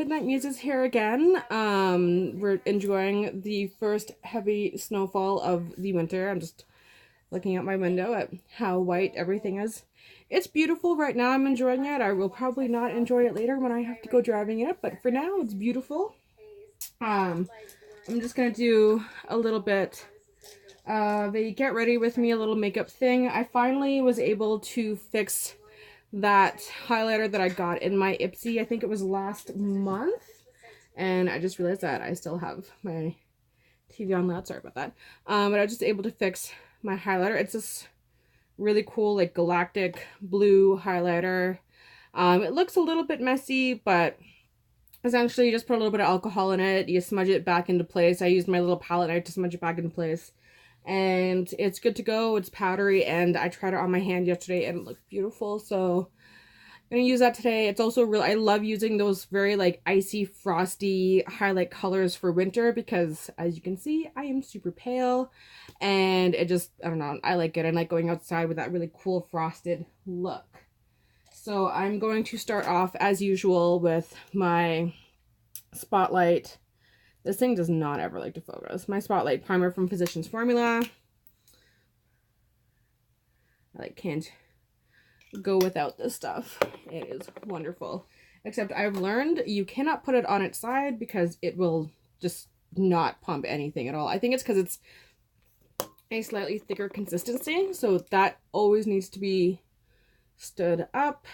Midnight Muses here again. We're enjoying the first heavy snowfall of the winter. I'm just looking out my window at how white everything is. It's beautiful right now. I'm enjoying it. I will probably not enjoy it later when I have to go driving it, but for now it's beautiful. I'm just gonna do a little bit of a get ready with me, a little makeup thing. I finally was able to fix that highlighter that I got in my Ipsy. I think it was last month, and I just realized that I still have my TV on loud. Sorry about that. But I was just able to fix my highlighter. It's this really cool like galactic blue highlighter. It looks a little bit messy, but essentially you just put a little bit of alcohol in it, you smudge it back into place. I used my little palette knife to smudge it back into place, and it's good to go. It's powdery, and I tried it on my hand yesterday and it looked beautiful, so I'm gonna use that today. It's also really, I love using those very like icy frosty highlight colors for winter because as you can see I am super pale, and it just, I don't know, I like it. I like going outside with that really cool frosted look. So I'm going to start off as usual with my Spotlight. This thing does not ever like to focus. My Spotlight primer from Physicians Formula. I like can't go without this stuff. It is wonderful. Except I've learned you cannot put it on its side because it will just not pump anything at all. I think it's because it's a slightly thicker consistency, so that always needs to be stood up.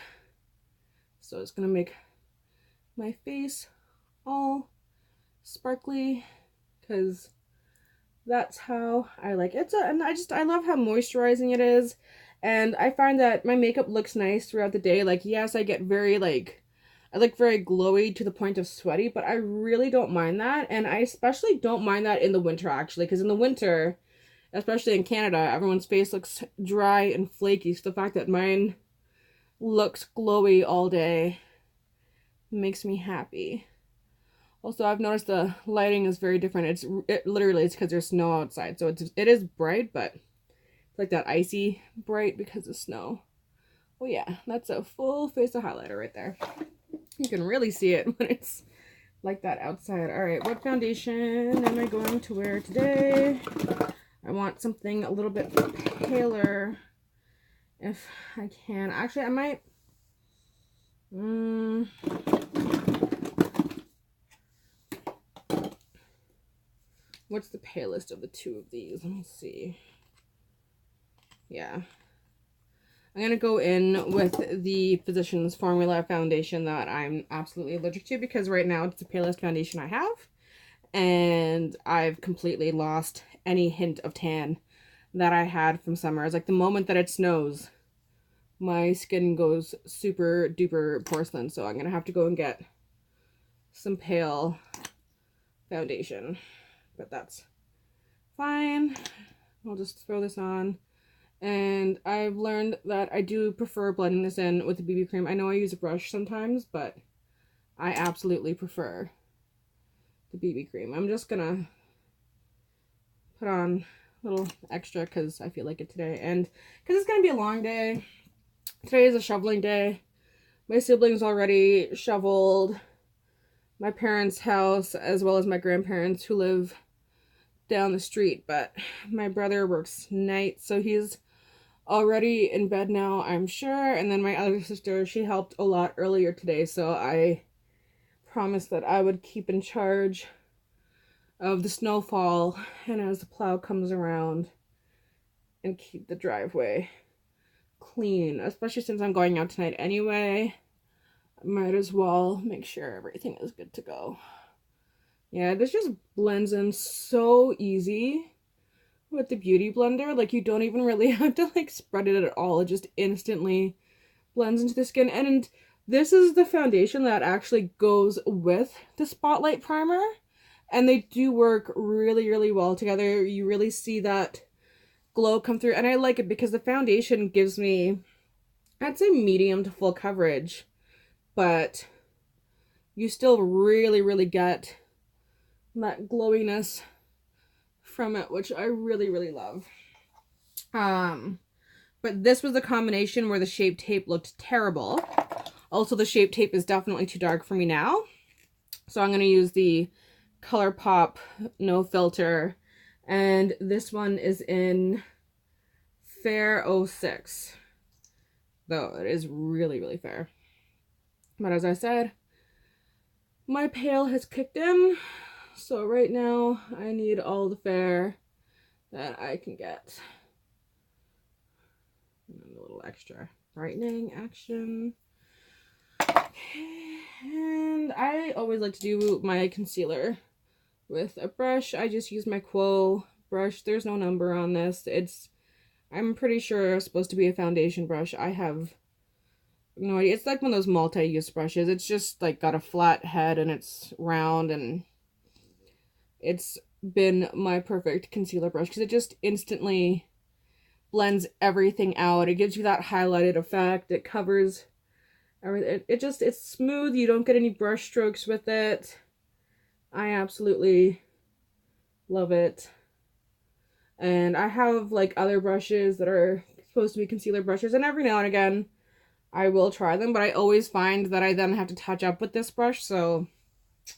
So it's gonna make my face all sparkly because that's how I like it. And I love how moisturizing it is, and I find that my makeup looks nice throughout the day. Like, yes, I get very like, I look very glowy to the point of sweaty, but I really don't mind that. And I especially don't mind that in the winter, actually, because in the winter, especially in Canada, everyone's face looks dry and flaky. So the fact that mine looks glowy all day makes me happy. Also, I've noticed the lighting is very different. It literally is because there's snow outside, so it is bright, but it's like that icy bright because of snow. Oh yeah, that's a full face of highlighter right there. You can really see it when it's like that outside. All right, what foundation am I going to wear today? I want something a little bit paler if I can. Actually, I might... what's the palest of the two of these? Let me see. Yeah. I'm going to go in with the Physicians Formula foundation that I'm absolutely allergic to because right now it's the palest foundation I have. And I've completely lost any hint of tan that I had from summer. It's like the moment that it snows, my skin goes super duper porcelain. So I'm going to have to go and get some pale foundation. But that's fine. I'll just throw this on. And I've learned that I do prefer blending this in with the BB cream. I know I use a brush sometimes, but I absolutely prefer the BB cream. I'm just gonna put on a little extra because I feel like it today, and because it's gonna be a long day. Today is a shoveling day. My siblings already shoveled my parents' house as well as my grandparents who live down the street, but my brother works night, so he's already in bed now, I'm sure. And then my other sister, she helped a lot earlier today, so I promised that I would keep in charge of the snowfall and as the plow comes around and keep the driveway clean, especially since I'm going out tonight anyway. I might as well make sure everything is good to go. Yeah, this just blends in so easy with the Beauty Blender. Like, you don't even really have to like spread it at all. It just instantly blends into the skin. And this is the foundation that actually goes with the Spotlight primer, and they do work really, really well together. You really see that glow come through, and I like it because the foundation gives me, I'd say, medium to full coverage, but you still really, really get that glowiness from it, which I really, really love. But this was the combination where the Shape Tape looked terrible. Also, the Shape Tape is definitely too dark for me now. So I'm going to use the ColourPop No Filter, and this one is in Fair 06, though it is really, really fair. But as I said, my pale has kicked in, so right now I need all the fair that I can get. And a little extra brightening action. And I always like to do my concealer with a brush. I just use my Quo brush. There's no number on this. I'm pretty sure it's supposed to be a foundation brush. I have no idea. It's like one of those multi-use brushes. It's just like got a flat head and it's round, and it's been my perfect concealer brush because it just instantly blends everything out. It gives you that highlighted effect. It covers everything. It's smooth. You don't get any brush strokes with it. I absolutely love it. And I have like other brushes that are supposed to be concealer brushes, and every now and again I will try them, but I always find that I then have to touch up with this brush, so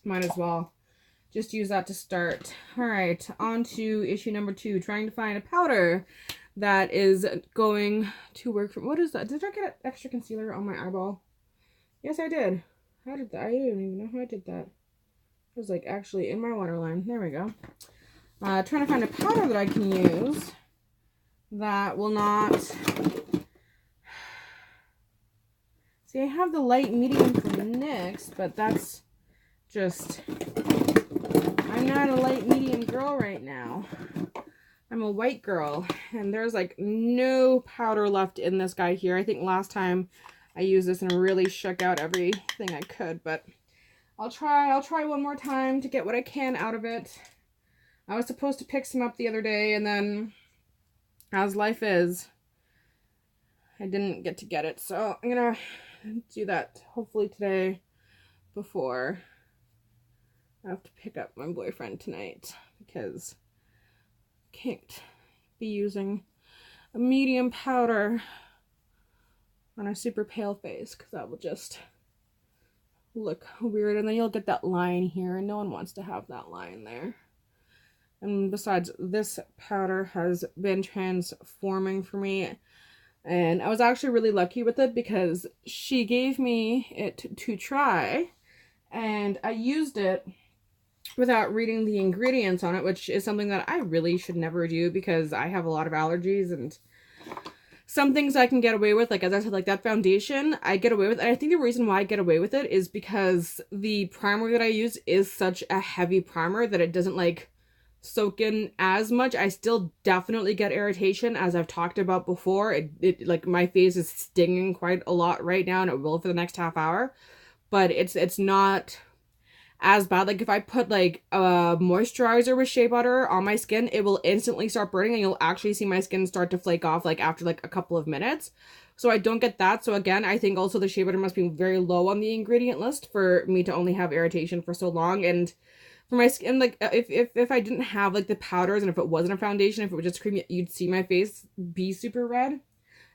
might as well just use that to start. Alright, on to issue number 2, trying to find a powder that is going to work for... What is that? Did I get extra concealer on my eyeball? Yes, I did. How did that? I don't even know how I did that. It was like actually in my waterline. There we go. Trying to find a powder that I can use that will not... See, I have the light medium from NYX, but that's just... I'm not a light medium girl right now. I'm a white girl, and there's like no powder left in this guy here. I think last time I used this and really shook out everything I could, but I'll try one more time to get what I can out of it. I was supposed to pick some up the other day, and then, as life is, I didn't get to get it. So I'm gonna do that hopefully today before I have to pick up my boyfriend tonight, because I can't be using a medium powder on a super pale face, because that will just look weird, and then you'll get that line here, and no one wants to have that line there. And besides, this powder has been transforming for me, and I was actually really lucky with it because she gave me it to try, and I used it without reading the ingredients on it, which is something that I really should never do because I have a lot of allergies, and some things I can get away with, like as I said, like that foundation, I get away with it. And I think the reason why I get away with it is because the primer that I use is such a heavy primer that it doesn't like soak in as much. I still definitely get irritation, as I've talked about before. It like my face is stinging quite a lot right now, and it will for the next half hour, but it's not as bad. Like if I put like a moisturizer with shea butter on my skin, it will instantly start burning, and you'll actually see my skin start to flake off like after like a couple of minutes. So I don't get that. So again, I think also the shea butter must be very low on the ingredient list for me to only have irritation for so long. And for my skin, like if I didn't have like the powders, and if it wasn't a foundation, if it was just cream, you'd see my face be super red.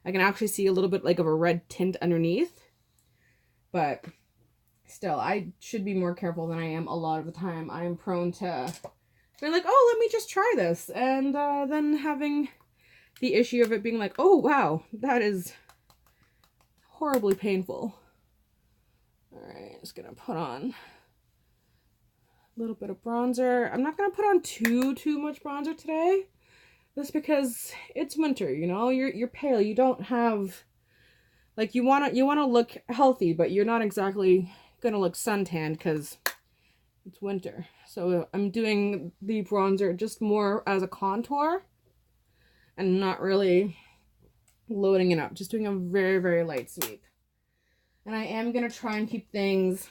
I can actually see a little bit like of a red tint underneath, but still, I should be more careful than I am a lot of the time. I am prone to be like, oh, let me just try this, and then having the issue of it being like, oh wow, that is horribly painful. Alright, just gonna put on a little bit of bronzer. I'm not gonna put on too much bronzer today, just because it's winter, you know. You're pale. You don't have, like, you wanna look healthy, but you're not exactly gonna look suntanned because it's winter. So I'm doing the bronzer just more as a contour and not really loading it up, just doing a very, very light sweep. And I am gonna try and keep things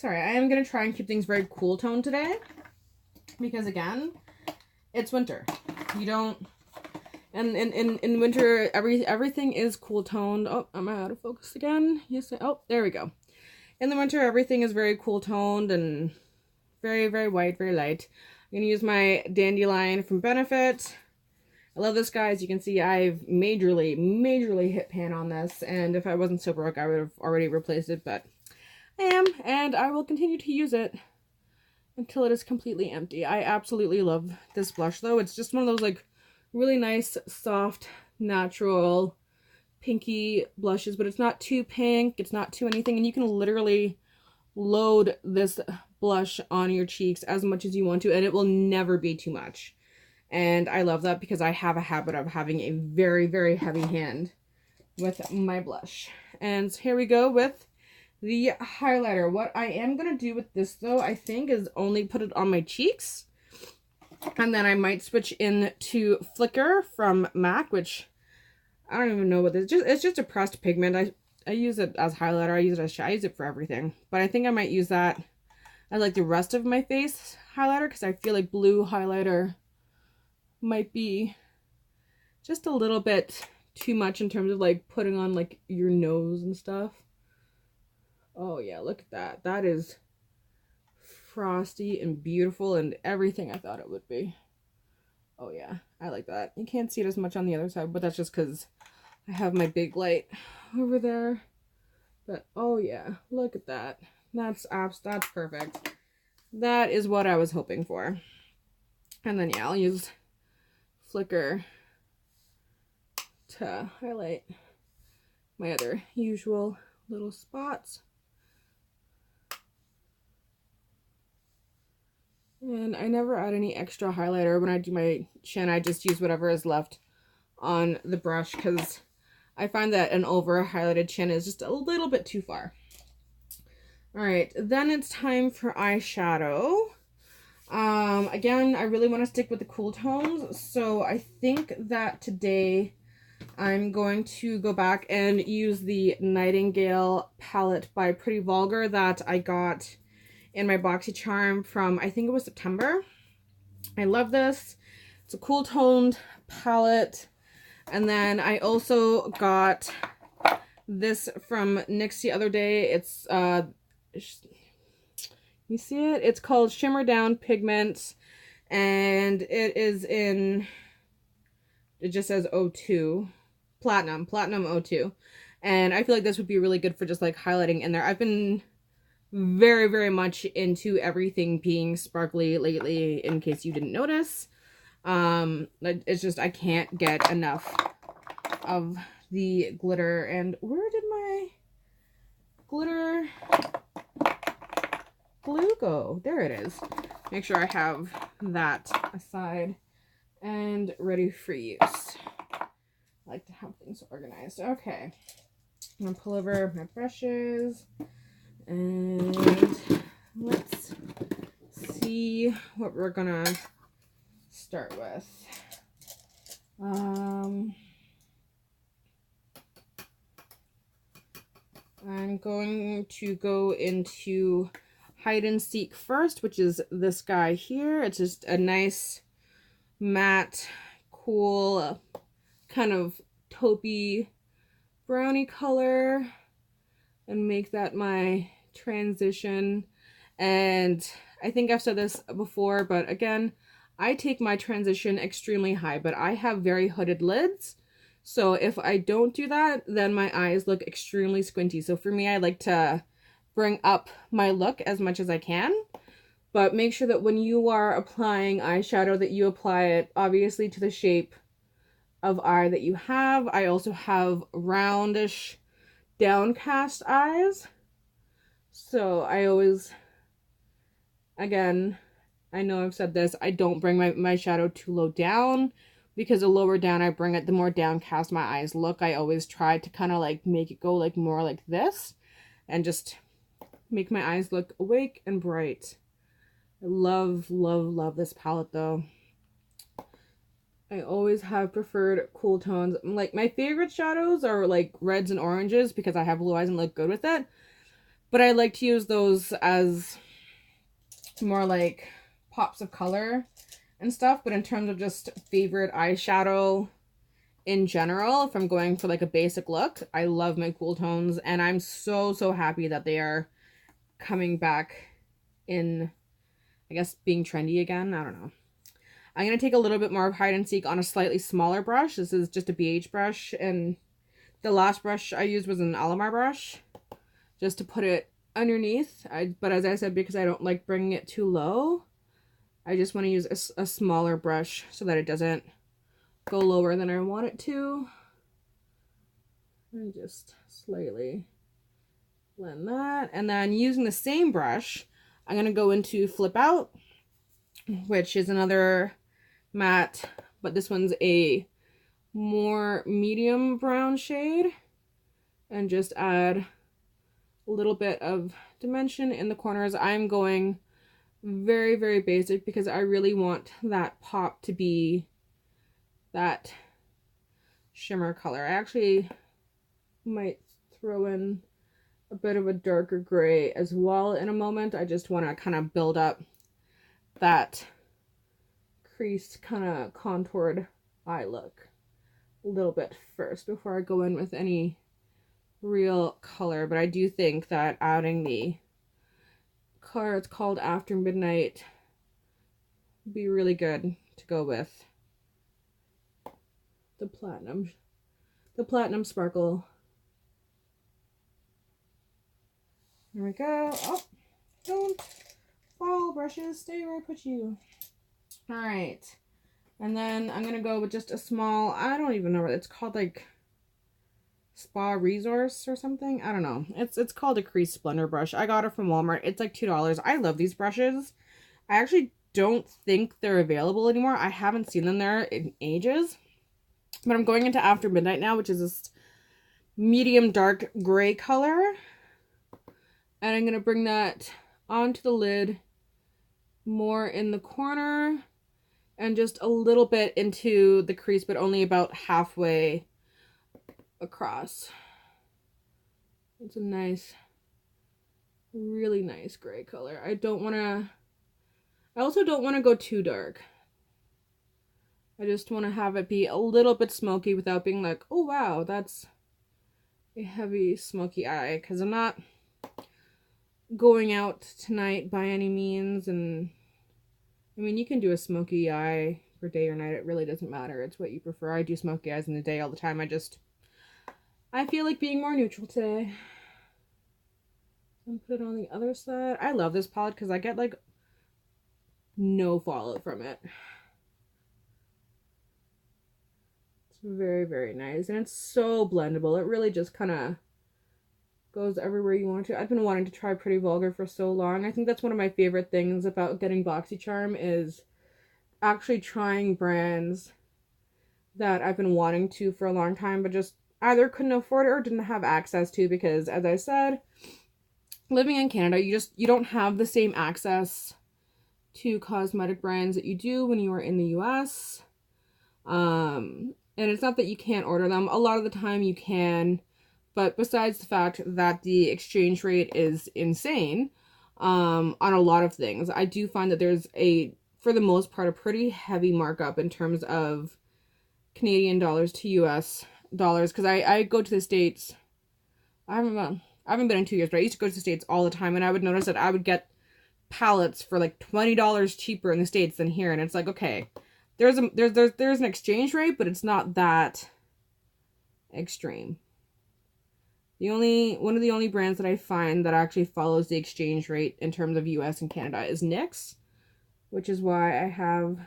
I am gonna try and keep things very cool toned today, because again, it's winter. You don't, and in winter, everything is cool toned. Oh, am I out of focus again? Yes. Oh, there we go. In the winter, everything is very cool toned and very, very white, very light. I'm gonna use my Dandelion from Benefit. I love this, guys. You can see I've majorly hit pan on this, and if I wasn't so broke, I would have already replaced it, but I am, and I will continue to use it until it is completely empty. I absolutely love this blush though. It's just one of those like really nice, soft, natural, pinky blushes, but it's not too pink, it's not too anything, and you can literally load this blush on your cheeks as much as you want to, and it will never be too much. And I love that because I have a habit of having a very, very heavy hand with my blush. And here we go with the highlighter. What I am going to do with this though, I think, is only put it on my cheeks. And then I might switch in to Flicker from MAC, which I don't even know what this is. It's just a pressed pigment. I use it as highlighter. I use it for everything. But I think I might use that as like the rest of my face highlighter because I feel like blue highlighter might be just a little bit too much in terms of like putting on like your nose and stuff. Oh yeah, look at that. That is frosty and beautiful and everything I thought it would be. Oh yeah, I like that. You can't see it as much on the other side, but that's just because I have my big light over there. But oh yeah, look at that. That's perfect. That is what I was hoping for. And then yeah, I'll use Flicker to highlight my other usual little spots. And I never add any extra highlighter when I do my chin. I just use whatever is left on the brush because I find that an over highlighted chin is just a little bit too far. All right, then it's time for eyeshadow. Again, I really want to stick with the cool tones, so I think that today I'm going to go back and use the Nightingale palette by Pretty Vulgar that I got in my BoxyCharm from, I think it was September. I love this. It's a cool toned palette. And then I also got this from NYX the other day. It's, you see it? It's called Shimmer Down Pigments. And it is in, it just says O2. Platinum 02. And I feel like this would be really good for just like highlighting in there. I've been very, very much into everything being sparkly lately, in case you didn't notice. It's just, I can't get enough of the glitter. And where did my glitter glue go? There it is. Make sure I have that aside and ready for use. I like to have things organized. Okay, I'm gonna pull over my brushes and let's see what we're gonna start with. I'm going to go into Hide and Seek first, which is this guy here. It's just a nice matte, cool, kind of taupey brownie color, and make that my transition. And I think I've said this before, but again, I take my transition extremely high, but I have very hooded lids. So if I don't do that, then my eyes look extremely squinty. So for me, I like to bring up my look as much as I can. But make sure that when you are applying eyeshadow that you apply it obviously to the shape of eye that you have. I also have roundish downcast eyes. So I always, again, I know I've said this, I don't bring my shadow too low down, because the lower down I bring it, the more downcast my eyes look. I always try to kind of like make it go like more like this and just make my eyes look awake and bright. I love, love, love this palette though. I always have preferred cool tones. Like, my favorite shadows are like reds and oranges because I have blue eyes and look good with it. But I like to use those as more like pops of color and stuff. But in terms of just favorite eyeshadow in general, if I'm going for like a basic look, I love my cool tones. And I'm so, so happy that they are coming back in, I guess, being trendy again. I don't know. I'm going to take a little bit more of Hide and Seek on a slightly smaller brush. This is just a BH brush, and the last brush I used was an Alamar brush, just to put it underneath. But as I said, because I don't like bringing it too low, I just want to use a smaller brush so that it doesn't go lower than I want it to. And just slightly blend that. And then using the same brush, I'm going to go into Flip Out, which is another matte, but this one's a more medium brown shade, and just add a little bit of dimension in the corners. I'm going very, very basic because I really want that pop to be that shimmer color. I actually might throw in a bit of a darker gray as well in a moment. I just want to kind of build up that creased kind of contoured eye look a little bit first before I go in with any real color. But I do think that adding the color, it's called After Midnight, would be really good to go with the platinum sparkle. There we go. Oh, don't fall, brushes. Stay where I put you. All right. And then I'm going to go with just a small, I don't even know what it's called, like Spa Resource or something. I don't know. It's called a crease blender brush. I got it from Walmart. It's like $2. I love these brushes. I actually don't think they're available anymore. I haven't seen them there in ages. But I'm going into After Midnight now, which is this medium dark gray color. And I'm going to bring that onto the lid, more in the corner, and just a little bit into the crease, but only about halfway across. It's a nice, really nice gray color. I also don't want to go too dark. I just want to have it be a little bit smoky without being like, oh wow, that's a heavy smoky eye, because I'm not going out tonight by any means. And I mean, you can do a smoky eye for day or night. It really doesn't matter. It's what you prefer. I do smoky eyes in the day all the time. I feel like being more neutral today. And put it on the other side. I love this palette because I get like no fallout from it. It's very, very nice. And it's so blendable. It really just kind of goes everywhere you want to. I've been wanting to try Pretty Vulgar for so long. I think that's one of my favorite things about getting BoxyCharm, is actually trying brands that I've been wanting to for a long time, but just either couldn't afford it or didn't have access to, because as I said, living in Canada, you don't have the same access to cosmetic brands that you do when you are in the US. And it's not that you can't order them. A lot of the time you can. But besides the fact that the exchange rate is insane on a lot of things, I do find that there's for the most part, a pretty heavy markup in terms of Canadian dollars to US dollars. Because I go to the States, I haven't been in 2 years, but I used to go to the States all the time, and I would notice that I would get palettes for like $20 cheaper in the States than here. And it's like, okay, there's an exchange rate, but it's not that extreme. One of the only brands that I find that actually follows the exchange rate in terms of US and Canada is NYX, which is why I have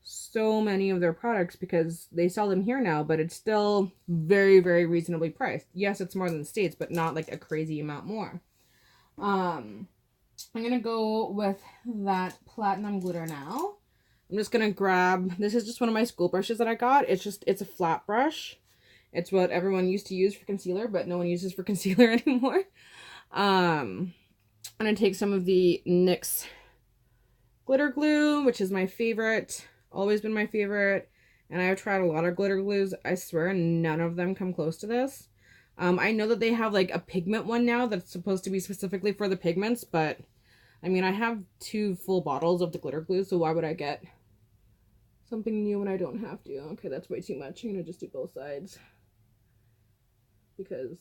so many of their products, because they sell them here now, but it's still very, very reasonably priced. Yes, it's more than the States, but not like a crazy amount more. I'm gonna go with that platinum glitter now. I'm just gonna grab, this is just one of my school brushes that I got. It's a flat brush. It's what everyone used to use for concealer, but no one uses for concealer anymore. I'm going to take some of the NYX glitter glue, which is my favorite. Always been my favorite. And I've tried a lot of glitter glues. I swear none of them come close to this. I know that they have like a pigment one now that's supposed to be specifically for the pigments, but I mean, I have 2 full bottles of the glitter glue, so why would I get something new when I don't have to? Okay, that's way too much. I'm going to just do both sides, because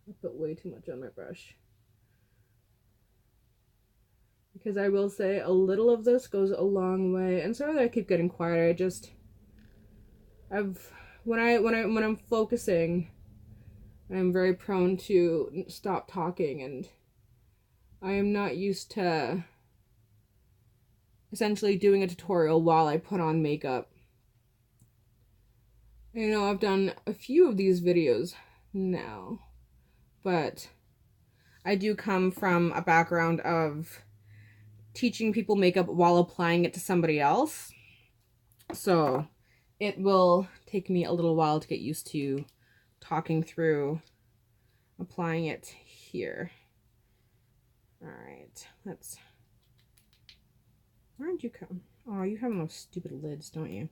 I put way too much on my brush. Because I will say a little of this goes a long way. And sorry that I keep getting quiet. When I'm focusing, I'm very prone to stop talking and I am not used to essentially doing a tutorial while I put on makeup. You know, I've done a few of these videos now, but I do come from a background of teaching people makeup while applying it to somebody else. So it will take me a little while to get used to talking through applying it here. All right, where'd you come? Oh, you have those stupid lids, don't you?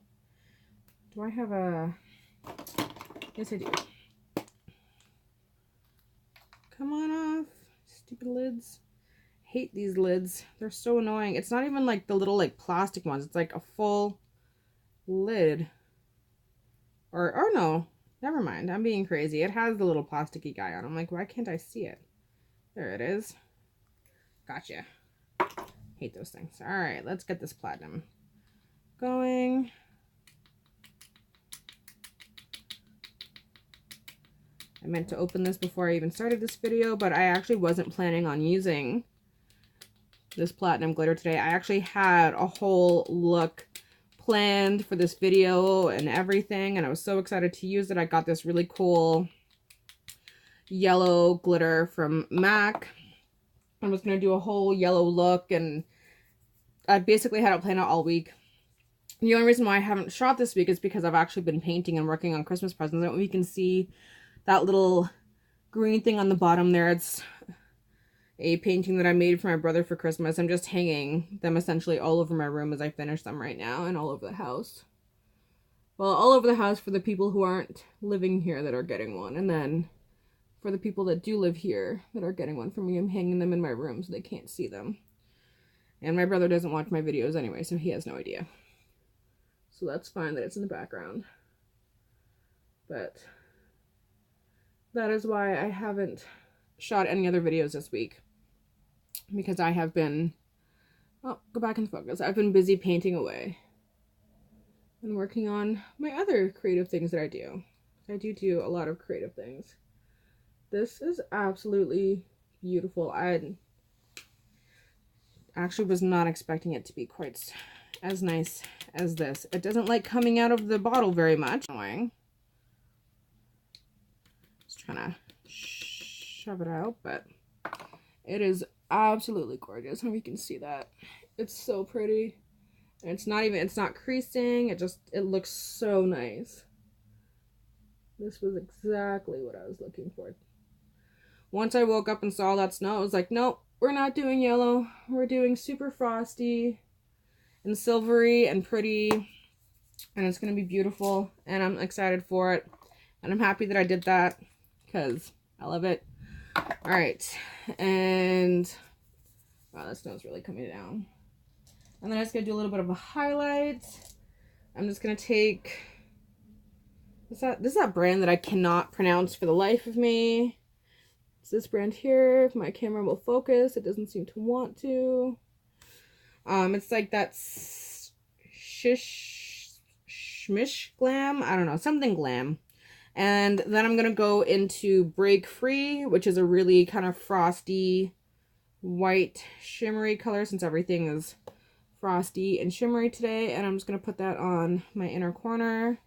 Do I have a... Yes, I do. Come on off, stupid lids. Hate these lids. They're so annoying. It's not even like the little like plastic ones. It's like a full lid. Or no, never mind. I'm being crazy. It has the little plasticky guy on. I'm like, why can't I see it? There it is. Gotcha. Hate those things. All right, let's get this platinum going. I meant to open this before I even started this video, but I actually wasn't planning on using this platinum glitter today. I actually had a whole look planned for this video and everything, and I was so excited to use it. I got this really cool yellow glitter from MAC. I was going to do a whole yellow look, and I basically had it planned out all week. The only reason why I haven't shot this week is because I've actually been painting and working on Christmas presents, and we can see that little green thing on the bottom there. It's a painting that I made for my brother for Christmas. I'm just hanging them essentially all over my room as I finish them right now, and all over the house. Well, all over the house for the people who aren't living here that are getting one, and then for the people that do live here that are getting one from me, I'm hanging them in my room so they can't see them. And my brother doesn't watch my videos anyway, so he has no idea. So that's fine that it's in the background. But that is why I haven't shot any other videos this week. Because I have been... Oh, go back and focus. I've been busy painting away. And working on my other creative things that I do. I do a lot of creative things. This is absolutely beautiful. I actually was not expecting it to be quite as nice as this. It doesn't like coming out of the bottle very much. Annoying. Just trying to shove it out, but it is absolutely gorgeous. And you can see that. It's so pretty. And it's not creasing. It looks so nice. This was exactly what I was looking for. Once I woke up and saw that snow, I was like, nope, we're not doing yellow. We're doing super frosty and silvery and pretty. And it's going to be beautiful. And I'm excited for it. And I'm happy that I did that because I love it. All right. And wow, that snow's really coming down. And then I'm just going to do a little bit of a highlight. I'm just going to take... This is that brand that I cannot pronounce for the life of me. It's this brand here. If my camera will focus, it doesn't seem to want to. It's like that Schmish Glam. I don't know, something glam. And then I'm going to go into Break Free, which is a really kind of frosty, white, shimmery color since everything is frosty and shimmery today. And I'm just going to put that on my inner corner.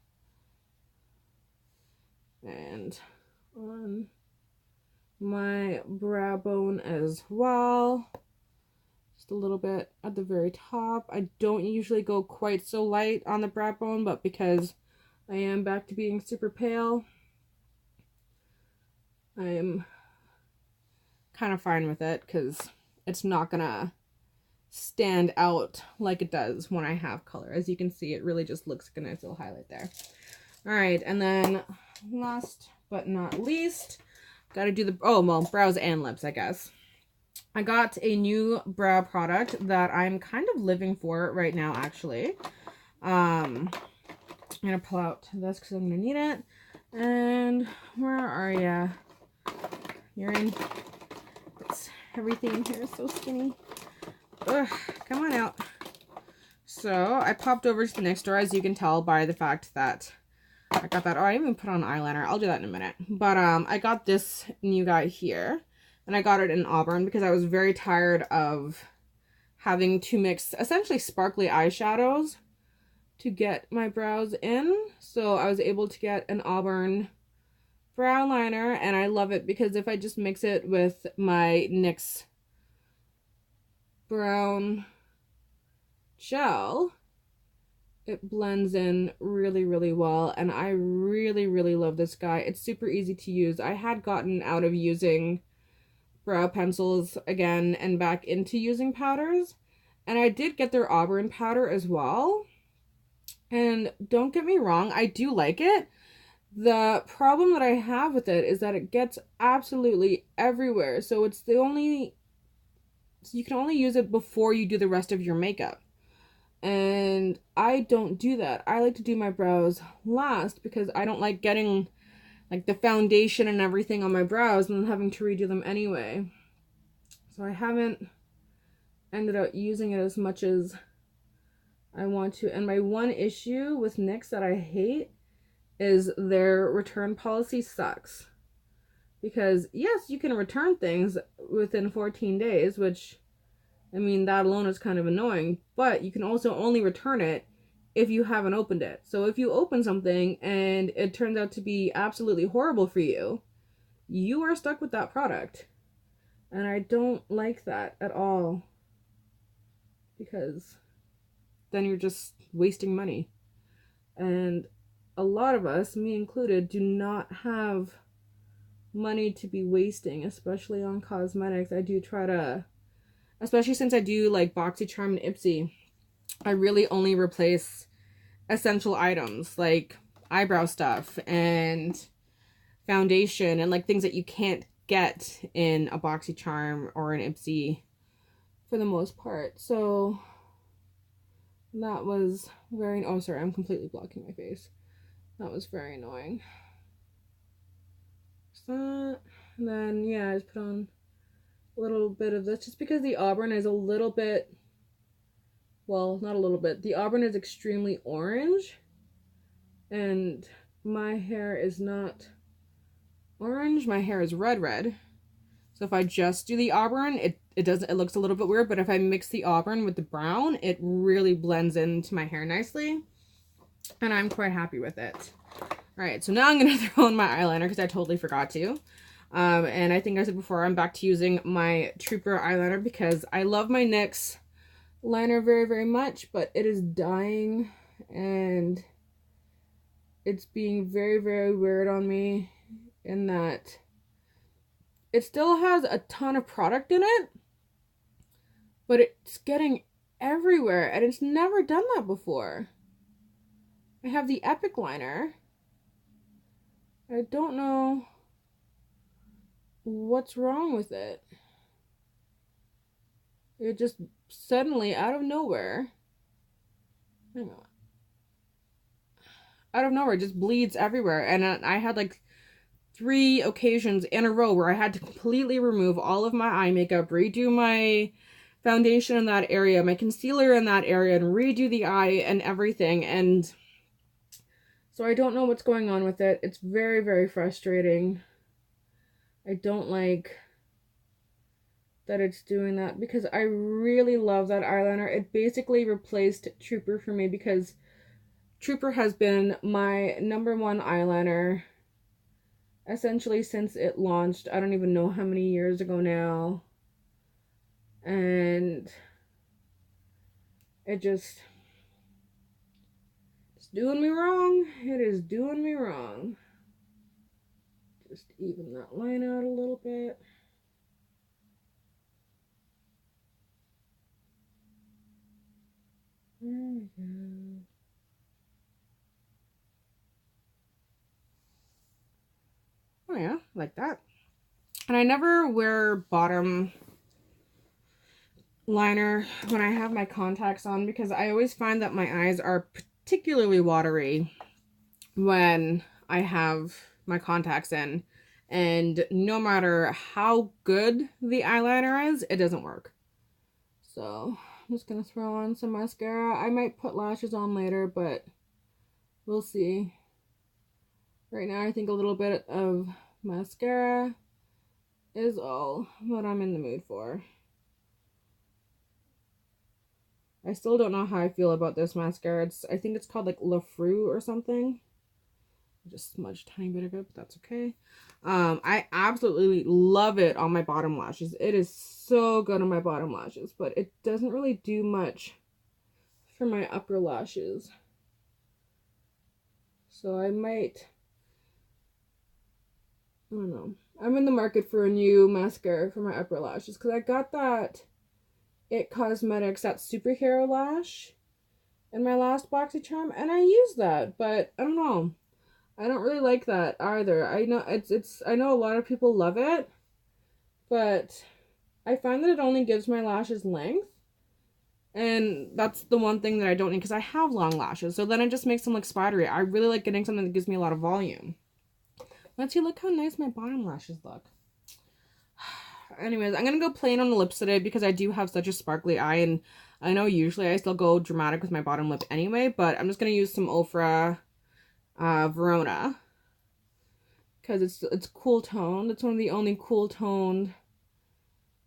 And on my brow bone as well. Just a little bit at the very top. I don't usually go quite so light on the brow bone, but because I am back to being super pale, I am kind of fine with it because it's not gonna stand out like it does when I have color. As you can see, it really just looks like a nice little highlight there. All right, and then last but not least, gotta do the, oh, well, brows and lips, I guess. I got a new brow product that I'm kind of living for right now, actually. I'm gonna pull out this because I'm gonna need it. And where are ya? You're in. Everything in here is so skinny. Ugh, come on out. So I popped over to the next door, as you can tell by the fact that I got that. Oh, I didn't even put on eyeliner. I'll do that in a minute. But I got this new guy here. And I got it in Auburn because I was very tired of having to mix essentially sparkly eyeshadows to get my brows in. So I was able to get an Auburn brow liner, and I love it because if I just mix it with my NYX brown gel, it blends in really, really well, and I really, really love this guy. It's super easy to use. I had gotten out of using brow pencils again and back into using powders, and I did get their Auburn powder as well, and don't get me wrong, I do like it. The problem that I have with it is that it gets absolutely everywhere, so you can only use it before you do the rest of your makeup. And I don't do that. I like to do my brows last because I don't like getting like the foundation and everything on my brows and then having to redo them anyway. So I haven't ended up using it as much as I want to. And my one issue with NYX that I hate is their return policy sucks. Because yes, you can return things within 14 days, which, I mean, that alone is kind of annoying, but you can also only return it if you haven't opened it. So if you open something and it turns out to be absolutely horrible for you, you are stuck with that product. And I don't like that at all, because then you're just wasting money. And a lot of us, me included, do not have money to be wasting, especially on cosmetics. I do try to, especially since I do like BoxyCharm and Ipsy, I really only replace essential items like eyebrow stuff and foundation and like things that you can't get in a BoxyCharm or an Ipsy for the most part. So that was very, oh sorry, I'm completely blocking my face. That was very annoying. So and then yeah, I just put on a little bit of this just because the Auburn is a little bit, well, not a little bit, the Auburn is extremely orange and my hair is not orange, my hair is red. So if I just do the Auburn, it looks a little bit weird, but if I mix the Auburn with the brown, it really blends into my hair nicely, and I'm quite happy with it. All right, so now I'm gonna throw in my eyeliner because I totally forgot to. And I think I said before, I'm back to using my Trooper eyeliner because I love my NYX liner very, very much, but it is dying and it's being very, very weird on me in that it still has a ton of product in it, but it's getting everywhere and it's never done that before. I have the Epic liner. I don't know what's wrong with it. It just suddenly, out of nowhere, hang on, out of nowhere, just bleeds everywhere. And I had like 3 occasions in a row where I had to completely remove all of my eye makeup, redo my foundation in that area, my concealer in that area, and redo the eye and everything. And so I don't know what's going on with it. It's very, very frustrating. I don't like that it's doing that because I really love that eyeliner. It basically replaced Trooper for me because Trooper has been my #1 eyeliner essentially since it launched. I don't even know how many years ago now. And it just, it's doing me wrong. It is doing me wrong. Just even that line out a little bit. There we go. Oh yeah, like that. And I never wear bottom liner when I have my contacts on because I always find that my eyes are particularly watery when I have my contacts in. And no matter how good the eyeliner is, it doesn't work. So I'm just gonna throw on some mascara. I might put lashes on later, but we'll see. Right now I think a little bit of mascara is all that I'm in the mood for. I still don't know how I feel about this mascara. I think it's called like Le Fru or something. Just smudged a tiny bit of it, but that's okay. I absolutely love it on my bottom lashes. It is so good on my bottom lashes, but it doesn't really do much for my upper lashes. So I don't know. I'm in the market for a new mascara for my upper lashes because I got that It Cosmetics, that superhero lash in my last BoxyCharm, and I used that, but I don't know. I don't really like that either. I know I know a lot of people love it, but I find that it only gives my lashes length. And that's the one thing that I don't need because I have long lashes. So then it just makes them look spidery. I really like getting something that gives me a lot of volume. Let's see, look how nice my bottom lashes look. Anyways, I'm going to go plain on the lips today because I do have such a sparkly eye. And I know usually I still go dramatic with my bottom lip anyway. But I'm just going to use some Ofra Verona. Because it's cool toned. It's one of the only cool toned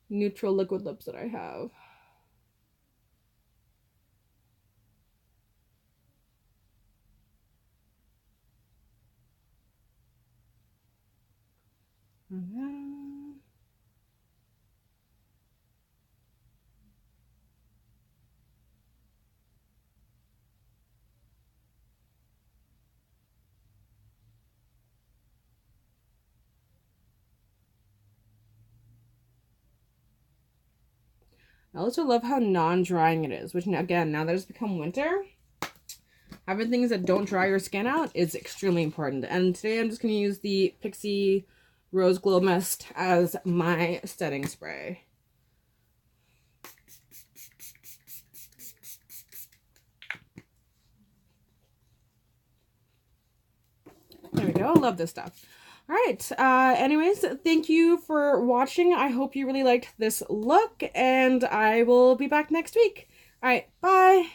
neutral liquid lips that I have. I also love how non-drying it is, which again, now that it's become winter, having things that don't dry your skin out is extremely important. And today I'm just going to use the Pixi Rose Glow Mist as my setting spray. There we go. I love this stuff. All right. Anyways, thank you for watching. I hope you really liked this look, and I will be back next week. All right. Bye.